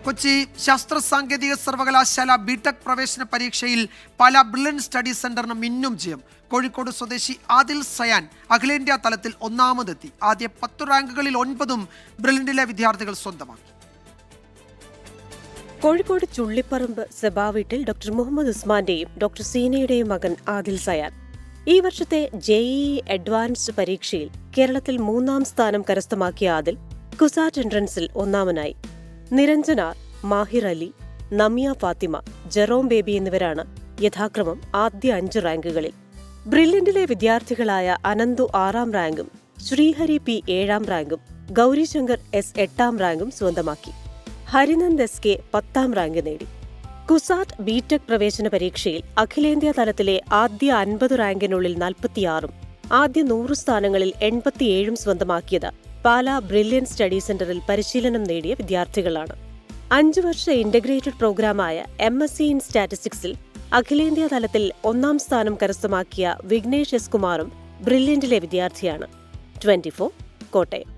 കൊച്ചി ശാസ്ത്ര സാങ്കേതിക സർവകലാശാല ബിടെക് പ്രവേശന പരീക്ഷയിൽ പല ബ്രില്യൻറ്റ് സ്റ്റഡി സെന്ററിന് മിന്നും ജയം. കോഴിക്കോട് സ്വദേശി ആദിൽ സയാൻ അഖിലേന്ത്യാ തലത്തിൽ ഒന്നാമതെത്തി. ആദ്യ 10 റാങ്കുകളിൽ 9 ബ്രില്യന്റിലെ വിദ്യാർത്ഥികൾ സ്വന്തമാക്കി. കോഴിക്കോട് ചുള്ളിപ്പറമ്പ് സഭാ വീട്ടിൽ ഡോക്ടർ മുഹമ്മദ് ഉസ്മാന്റെയും ഡോക്ടർ സീനയുടെയും മകൻ ആദിൽ സയാൻ ഈ വർഷത്തെ JEE അഡ്വാൻസ്ഡ് പരീക്ഷയിൽ കേരളത്തിൽ 3ാം സ്ഥാനം കരസ്ഥമാക്കിയ ആദിൽ കുസാറ്റ് എൻട്രൻസിൽ ഒന്നാമനായി. നിരഞ്ജന, മാഹിർ അലി, നമിയ ഫാത്തിമ, ജെറോം ബേബി എന്നിവരാണ് യഥാക്രമം ആദ്യ 5 റാങ്കുകളിൽ. ബ്രില്യന്റിലെ വിദ്യാർത്ഥികളായ അനന്തു 6ാം റാങ്കും ശ്രീഹരി P 7ാം റാങ്കും ഗൗരിശങ്കർ S 8ാം റാങ്കും സ്വന്തമാക്കി. ഹരിനന്ദ് SK 10ാം റാങ്ക് നേടി. കുസാറ്റ് ബിടെക് പ്രവേശന പരീക്ഷയിൽ അഖിലേന്ത്യാ തലത്തിലെ ആദ്യ 50 റാങ്കിനുള്ളിൽ 46ഉം ആദ്യ 100 സ്ഥാനങ്ങളിൽ 87ഉം സ്വന്തമാക്കിയത് പാലാ ബ്രില്യന്റ് സ്റ്റഡി സെന്ററിൽ പരിശീലനം നേടിയ വിദ്യാർത്ഥികളാണ്. 5 വർഷ ഇന്റഗ്രേറ്റഡ് പ്രോഗ്രാമായ MSc ഇൻ സ്റ്റാറ്റിസ്റ്റിക്സിൽ അഖിലേന്ത്യാ തലത്തിൽ 1ാം സ്ഥാനം കരസ്ഥമാക്കിയ വിഘ്നേഷ് S കുമാറും ബ്രില്യന്റിലെ വിദ്യാർത്ഥിയാണ്. 24 കോട്ടയം.